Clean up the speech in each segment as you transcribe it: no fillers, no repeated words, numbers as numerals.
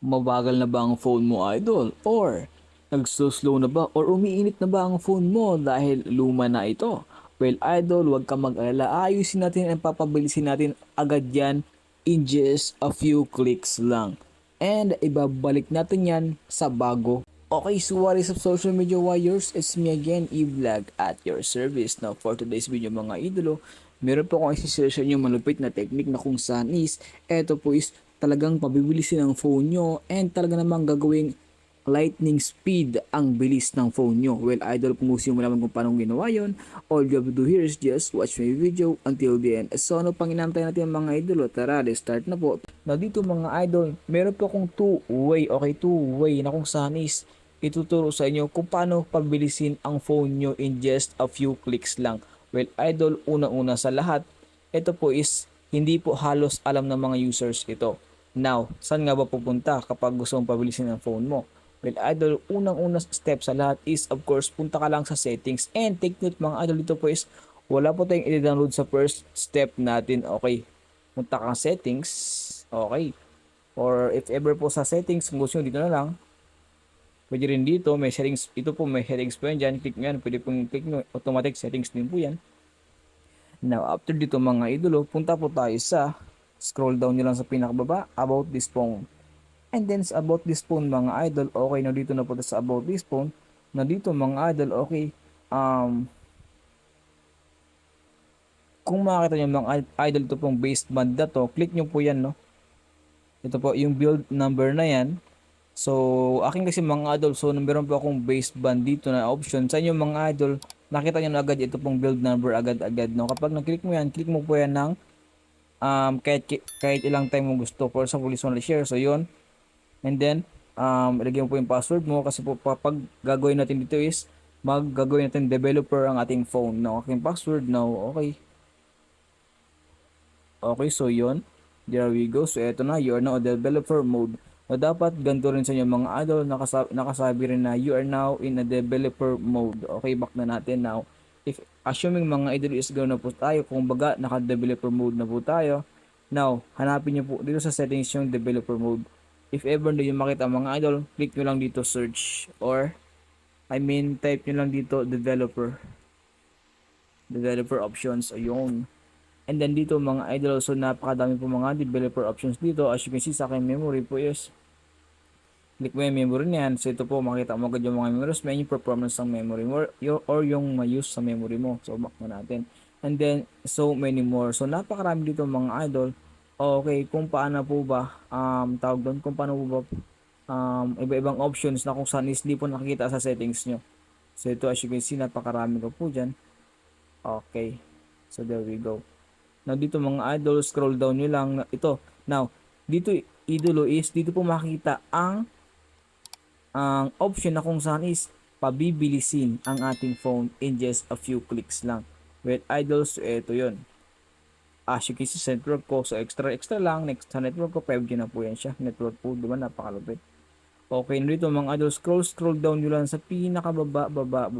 Mabagal na ba ang phone mo, idol? Or nagsuslow na ba? Or umiinit na ba ang phone mo dahil luma na ito? Well, idol, huwag ka mag-alala. Ayusin natin at papabilisin natin agad yan in just a few clicks lang. And ibabalik natin yan sa bago. Okay, so what is up social media warriors? It's me again, E-Vlog at your service. Now for today's video mga idolo, meron po akong isi-share sa inyo malupit na technique na kung saan is, eto po is talagang pabibilisin ang phone nyo and talaga namang gagawing lightning speed ang bilis ng phone nyo. Well, idol, kung gusto mo naman kung paano ginawa yun, all you have to do here is just watch my video until the end. So, ano pang inantay natin mga idol? Tara, let's start na po. Now, dito mga idol, meron po akong two-way na kung saan is ituturo sa inyo kung paano pabilisin ang phone nyo in just a few clicks lang. Well, idol, una-una sa lahat, ito po is hindi po halos alam ng mga users ito. Now, saan nga ba pupunta kapag gusto mong pabilisin ang phone mo? Well, idol, unang-unang step sa lahat is, of course, punta ka lang sa settings. And take note mga idol, dito po is, wala po tayong i-download sa first step natin. Okay, punta ka sa settings. Okay. Or if ever po sa settings, kung gusto nyo dito na lang, pwede rin dito, may settings, ito po may settings po yan dyan. Click nyo yan, pwede pong click nyo, automatic settings din po yan. Now, after dito mga idolo, punta po tayo sa, scroll down nyo lang sa pinakababa, about this phone. And then sa about this phone mga idol, okay, na dito na po sa about this phone. Na dito mga idol, okay, kung makakita nyo mga idol, ito pong baseband na to, click nyo po yan, no? Ito po, yung build number na yan. So, akin kasi mga idol, so meron po akong baseband dito na option. Sa inyo mga idol, nakita nyo na agad ito pong build number agad-agad, no? Kapag na-click mo yan, click mo po yan ng kahit ilang time mo gusto. For example, this one, share. So, yun. And then, ilagay mo po yung password mo kasi po pag gagawin natin dito is gagawin natin developer ang ating phone. Now, aking password now, okay. Okay, so yun. There we go. So, eto na. You are now a developer mode. So, dapat ganito rin sa inyo mga idol. Nakasabi rin na you are now in a developer mode. Okay, back na natin now. If assuming mga idol is gano'n na po tayo, kung baga naka-developer mode na po tayo. Now, hanapin nyo po dito sa settings yung developer mode. If ever hindi nyo makita mga idol, click nyo lang dito search or type nyo lang dito developer options. Ayun. And then dito mga idol, so napakadami po mga developer options dito. As you can see sa aking memory po is click mo yung memory niyan. So ito po makita mo agad yung mga memories, may yung performance ng memory mo or yung ma-use sa memory mo. So back na natin. And then so many more. So napakarami dito mga idol. Okay, kung paano po ba tawag doon, kung paano po ba iba-ibang options na kung saan is di po nakikita sa settings nyo. So ito as you can see, napakarami ko po dyan. Okay, so there we go. Now dito mga idol, scroll down nyo lang ito. Now dito idolo is dito po makikita ang option na kung saan is pabibilisin ang ating phone in just a few clicks lang. Well idols, ito yun. As you can see sa network ko, so extra lang, next sa network ko, 5G na po yan siya. Network po, diba, napakalupit. Okay, nandito mga idol, scroll down nyo lang sa pinakababa, baba.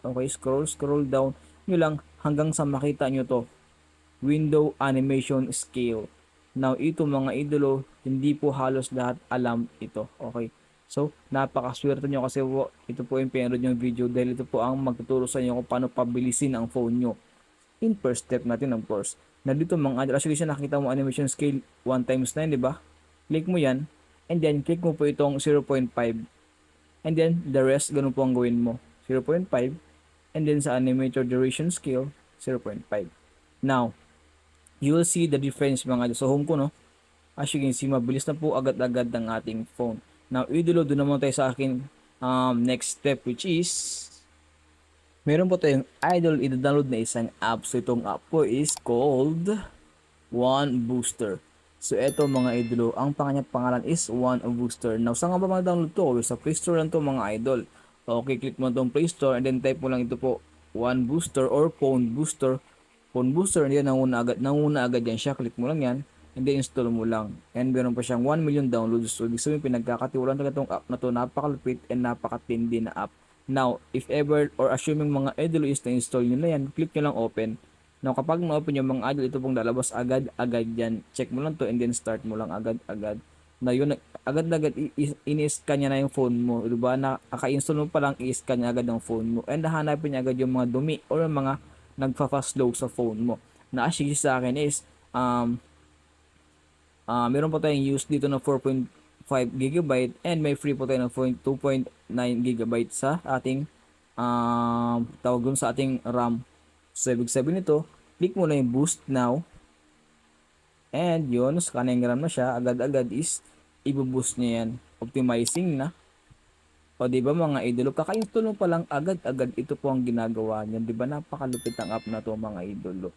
Okay, scroll down nyo lang hanggang sa makita nyo to. Window animation scale. Now, ito mga idolo, hindi po halos lahat alam ito. Okay, so napakaswerte nyo kasi ito po yung pinanood yung video dahil ito po ang magtuturo sa inyo kung paano pabilisin ang phone nyo. In first step natin of course. Na dito mga idol, actually siya nakita mo animation scale 1x9, di ba? Click mo yan, and then click mo po itong 0.5. And then the rest, ganun po ang gawin mo. 0.5, and then sa animator duration scale, 0.5. Now, you will see the difference mga idol. So home ko, no? As you can see, mabilis na po agad-agad ng ating phone. Now, idolo, doon naman tayo sa akin next step, which is meron po tayong idol i-download na isang app. So itong app po is called One Booster. So eto mga idolo, ang pangalan is One Booster. Now saan nga ba ma-download to? Sa Play Store lang to mga idol. Okay, click mo itong Play Store and then type mo lang ito po, One Booster or Phone Booster. Phone Booster, and then nanguna agad yan siya. Click mo lang yan and then install mo lang. And meron pa siyang 1 million downloads. So ibig sabihin pinagkakatiwalaan talaga itong app na to. Napakalupit and napakatindi na app. Now, if ever or assuming mga idol is na-install nyo na yan, click nyo lang open. Now, kapag na-open yung mga idol, ito pong lalabas agad-agad yan. Check mo lang to and then start mo lang agad-agad. Na yun, agad-agad ini-scan niya na yung phone mo, 'di ba? Na kaka-install mo pa lang i-scan niya agad ang phone mo and hahanapin niya agad yung mga dumi or yung mga nagfa-fast load sa phone mo. Na actually sa akin is meron po tayong use dito na 4.5 gigabyte and may free po tayo ng 2.9 gigabyte sa ating tawag dun sa ating RAM. So ibig sabihin nito, click mo na yung boost now. And yun, scanning RAM na siya, agad-agad is i-boost niya yan. Optimizing na. O di ba mga idolo, kaka-install mo pa lang agad-agad ito po ang ginagawa niya. Di ba napakalupit ang app na to mga idolo.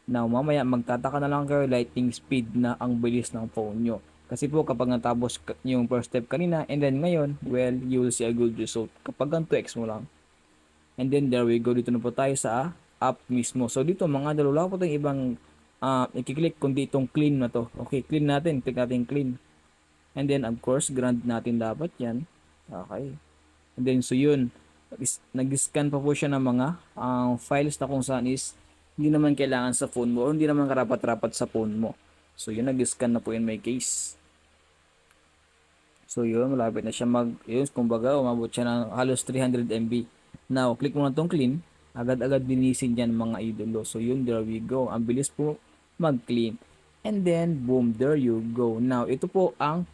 Now mamaya magtataka na lang kayo lightning speed na ang bilis ng phone nyo. Kasi po kapag natapos yung first step kanina and then ngayon, well, you will see a good result kapag ang 2x mo lang. And then there we go, dito na po tayo sa app mismo. So dito mga idolo, wala po tayong ibang i-click kundi itong clean na to. Okay, clean natin. Click natin clean. And then, of course, grant natin dapat yan. Okay. And then, so yun. Nag-scan pa po siya ng mga files na kung saan is hindi naman kailangan sa phone mo o hindi naman karapat-rapat sa phone mo. So, yun. Nag-scan na po in my case. So, yun. Malapit na siya yun, kumbaga, umabot siya ng halos 300 MB. Now, click mo na itong clean. Agad-agad linisin yan mga idolo. So, yun. There we go. Ang bilis po mag-clean. And then, boom, there you go. Now, ito po ang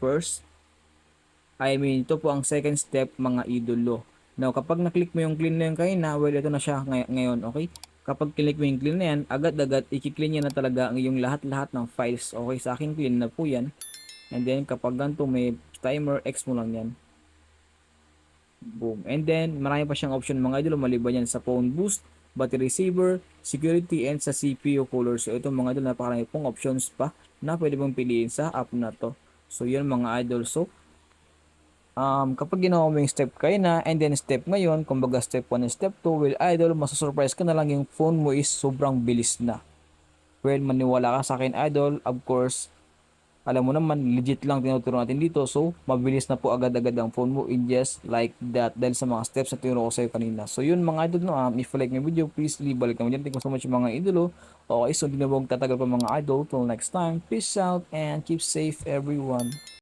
ito po ang second step mga idolo. Now, kapag na-click mo yung clean na yun kanina, well, ito na siya ngayon, okay? Kapag click mo yung clean na yan, agad-agad, i-clean niya na talaga yung lahat-lahat ng files. Okay, sa akin clean na po yan. And then, kapag ganito, may timer, X mo lang yan. Boom. And then, marami pa siyang option mga idolo, maliban yan sa phone boost, battery saver, security, and sa CPU color. So, ito mga idol, napakarami pong options pa na pwede mong piliin sa app na to. So, yun mga idol. So, kapag ginawa mo yung step kayo na, and then step ngayon, kumbaga step 1 and step 2, well idol, masusurprise ka na lang yung phone mo is sobrang bilis na. Well, maniwala ka sa akin idol, of course, alam mo naman, legit lang tinuturo natin dito. So, mabilis na po agad-agad ang phone mo in just like that dahil sa mga steps na tinuro ko sa'yo kanina. So, yun mga idol, no, if you like my video, please leave a like naman dyan. Thank you so much mga idolo. Okay, so hindi na huwag tatagal pa mga idol. Till next time, peace out and keep safe everyone.